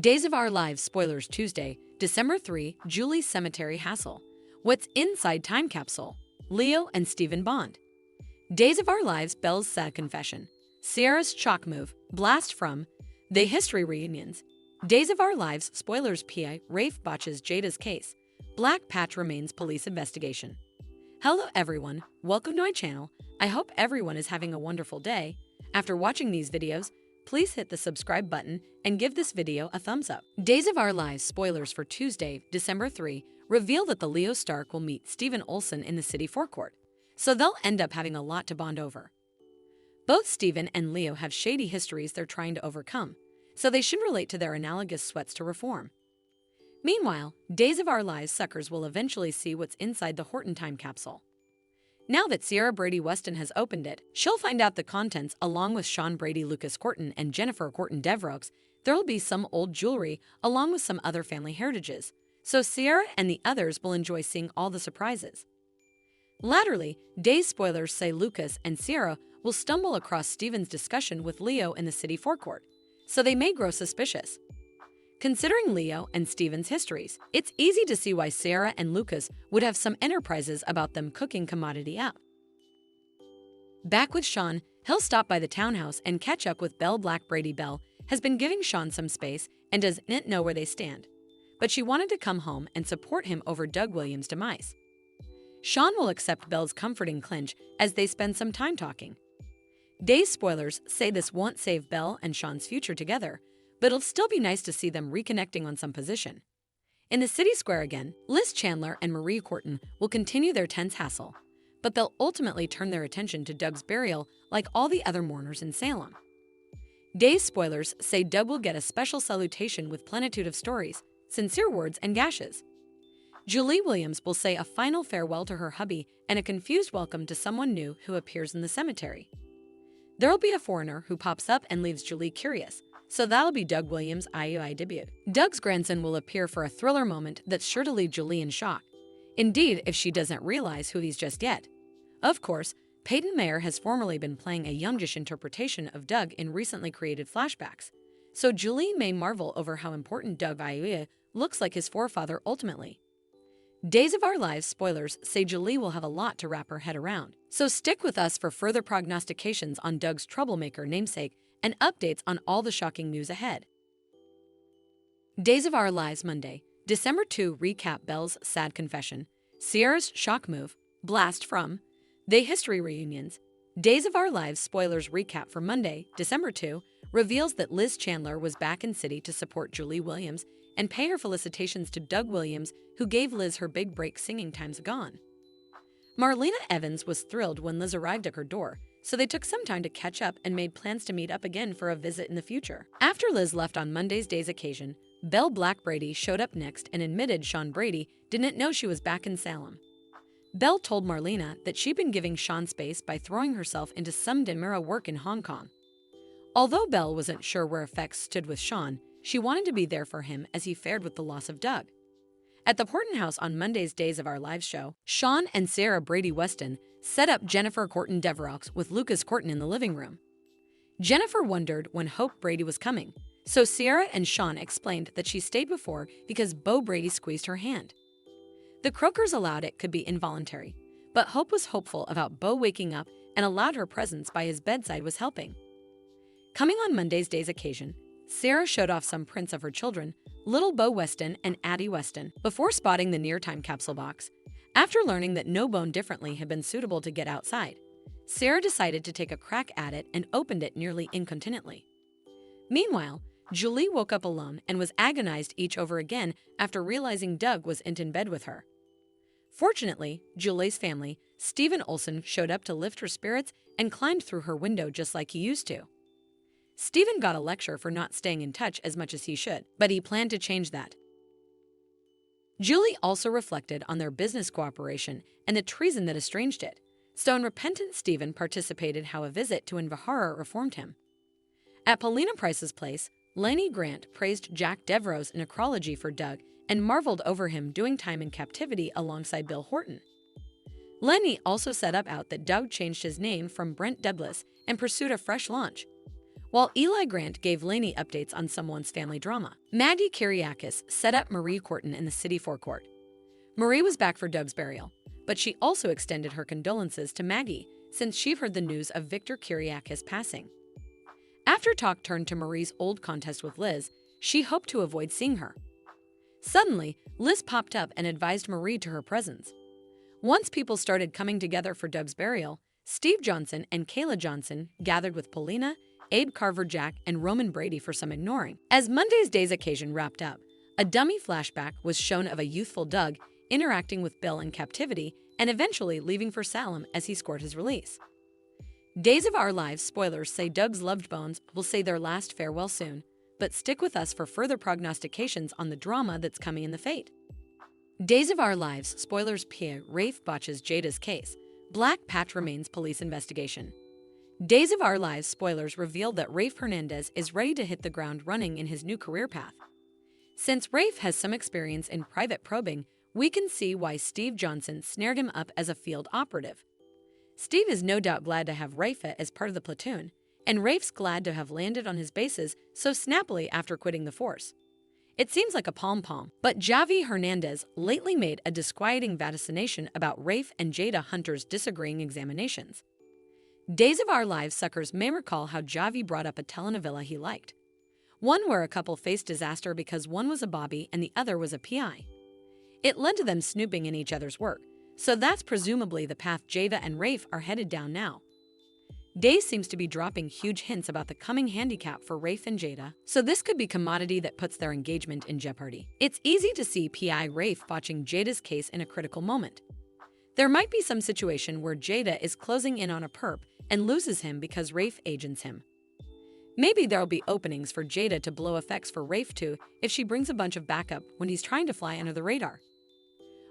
Days of Our Lives spoilers Tuesday, December 3, Julie's cemetery hassle. What's inside time capsule? Leo and Stephen Bond. Days of Our Lives, Belle's sad confession. Ciara's shock move, blast from The History reunions. Days of Our Lives spoilers PI, Rafe botches Jada's case. Black Patch remains police investigation. Hello everyone, welcome to my channel. I hope everyone is having a wonderful day. After watching these videos, please hit the subscribe button and give this video a thumbs up. Days of Our Lives spoilers for Tuesday, December 3, reveal that the Leo Stark will meet Stephen Olsen in the city forecourt, so they'll end up having a lot to bond over. Both Stephen and Leo have shady histories they're trying to overcome, so they should relate to their analogous sweats to reform. Meanwhile, Days of Our Lives suckers will eventually see what's inside the Horton time capsule. Now that Ciara Brady Weston has opened it, she'll find out the contents along with Sean Brady Lucas Courtin and Jennifer Courtin Deveraux. There'll be some old jewelry along with some other family heritages, so Ciara and the others will enjoy seeing all the surprises. Latterly, Days spoilers say Lucas and Ciara will stumble across Stephen's discussion with Leo in the city forecourt, so they may grow suspicious. Considering Leo and Stephen's histories, it's easy to see why Ciara and Lucas would have some enterprises about them cooking commodity up. Back with Sean, he'll stop by the townhouse and catch up with Belle. Black Brady Belle has been giving Sean some space and doesn't know where they stand, but she wanted to come home and support him over Doug Williams' demise. Sean will accept Belle's comforting clinch as they spend some time talking. Days spoilers say this won't save Belle and Sean's future together, but it'll still be nice to see them reconnecting on some position. In the city square again, Liz Chandler and Marie Courtin will continue their tense hassle, but they'll ultimately turn their attention to Doug's burial like all the other mourners in Salem. Days spoilers say Doug will get a special salutation with plenitude of stories, sincere words, and gashes. Julie Williams will say a final farewell to her hubby and a confused welcome to someone new who appears in the cemetery. There'll be a foreigner who pops up and leaves Julie curious, so that'll be Doug Williams' IUI debut. Doug's grandson will appear for a thriller moment that's sure to leave Julie in shock. Indeed, if she doesn't realize who he's just yet. Of course, Peyton Mayer has formerly been playing a youngish interpretation of Doug in recently created flashbacks, so Julie may marvel over how important Doug IUI looks like his forefather ultimately. Days of Our Lives spoilers say Julie will have a lot to wrap her head around, so stick with us for further prognostications on Doug's troublemaker namesake and updates on all the shocking news ahead. Days of Our Lives Monday, December 2 recap Belle's sad confession, Ciara's shock move, blast from The History reunions. Days of Our Lives spoilers recap for Monday, December 2 reveals that Liz Chandler was back in city to support Julie Williams and pay her felicitations to Doug Williams, who gave Liz her big break singing Time's Gone. Marlena Evans was thrilled when Liz arrived at her door, so they took some time to catch up and made plans to meet up again for a visit in the future. After Liz left on Monday's Days occasion, Belle Black Brady showed up next and admitted Sean Brady didn't know she was back in Salem. Belle told Marlena that she'd been giving Sean space by throwing herself into some Demura work in Hong Kong. Although Belle wasn't sure where effects stood with Sean, she wanted to be there for him as he fared with the loss of Doug. At the Horton house on Monday's Days of Our Lives show, Sean and Ciara Brady Weston set up Jennifer Courtin Deveraux with Lucas Courtin in the living room. Jennifer wondered when Hope Brady was coming, so Ciara and Sean explained that she stayed before because Beau Brady squeezed her hand. The Croakers allowed it could be involuntary, but Hope was hopeful about Beau waking up and allowed her presence by his bedside was helping. Coming on Monday's Days occasion, Ciara showed off some prints of her children, little Beau Weston and Addie Weston, before spotting the near time capsule box. After learning that no bone differently had been suitable to get outside, Ciara decided to take a crack at it and opened it nearly incontinently. Meanwhile, Julie woke up alone and was agonized each over again after realizing Doug wasn't in bed with her. Fortunately, Julie's family, Stephen Olsen, showed up to lift her spirits and climbed through her window just like he used to. Stephen got a lecture for not staying in touch as much as he should, but he planned to change that. Julie also reflected on their business cooperation and the treason that estranged it, so in repentant Stephen participated how a visit to Envahara reformed him. At Paulina Price's place, Lenny Grant praised Jack Devereux's necrology for Doug and marveled over him doing time in captivity alongside Bill Horton. Lenny also set up out that Doug changed his name from Brent Douglas and pursued a fresh launch. while Eli Grant gave Lainey updates on someone's family drama. Maggie Kyriakis set up Marie Corton in the city forecourt. Marie was back for Doug's burial, but she also extended her condolences to Maggie since she heard the news of Victor Kyriakis passing. After talk turned to Marie's old contest with Liz, she hoped to avoid seeing her. Suddenly, Liz popped up and advised Marie to her presence. Once people started coming together for Doug's burial, Steve Johnson and Kayla Johnson gathered with Paulina, Abe Carver-Jack, and Roman Brady for some ignoring. As Monday's day's occasion wrapped up, a dummy flashback was shown of a youthful Doug interacting with Bill in captivity and eventually leaving for Salem as he scored his release. Days of Our Lives spoilers say Doug's loved bones will say their last farewell soon, but stick with us for further prognostications on the drama that's coming in the fate. Days of Our Lives spoilers Pia Rafe botches Jada's case. Black Patch remains police investigation. Days of Our Lives spoilers revealed that Rafe Hernandez is ready to hit the ground running in his new career path. Since Rafe has some experience in private probing, we can see why Steve Johnson snared him up as a field operative. Steve is no doubt glad to have Rafe as part of the platoon, and Rafe's glad to have landed on his bases so snappily after quitting the force. It seems like a pom-pom, but Javi Hernandez lately made a disquieting vaticination about Rafe and Jada Hunter's disagreeing examinations. Days of Our Lives suckers may recall how Javi brought up a telenovela he liked. One where a couple faced disaster because one was a Bobby and the other was a PI. It led to them snooping in each other's work, so that's presumably the path Jada and Rafe are headed down now. Days seems to be dropping huge hints about the coming handicap for Rafe and Jada, so this could be commodity that puts their engagement in jeopardy. It's easy to see PI Rafe botching Jada's case in a critical moment. There might be some situation where Jada is closing in on a perp and loses him because Rafe agents him. Maybe there'll be openings for Jada to blow effects for Rafe too if she brings a bunch of backup when he's trying to fly under the radar.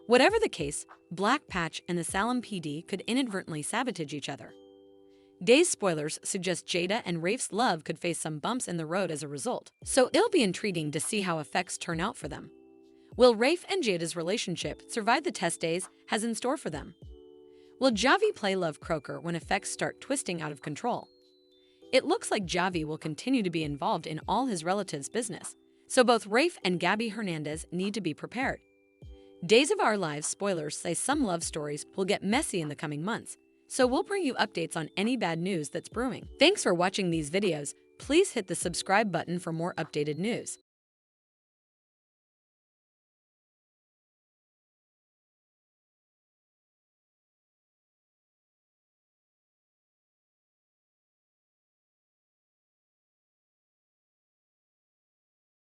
Whatever the case, Black Patch and the Salem PD could inadvertently sabotage each other. Days spoilers suggest Jada and Rafe's love could face some bumps in the road as a result, so it'll be intriguing to see how effects turn out for them. Will Rafe and Jada's relationship survive the test Days has in store for them? Will Javi play Love Croaker when effects start twisting out of control? It looks like Javi will continue to be involved in all his relatives' business, so both Rafe and Gabby Hernandez need to be prepared. Days of Our Lives spoilers say some love stories will get messy in the coming months, so we'll bring you updates on any bad news that's brewing. Thanks for watching these videos. Please hit the subscribe button for more updated news.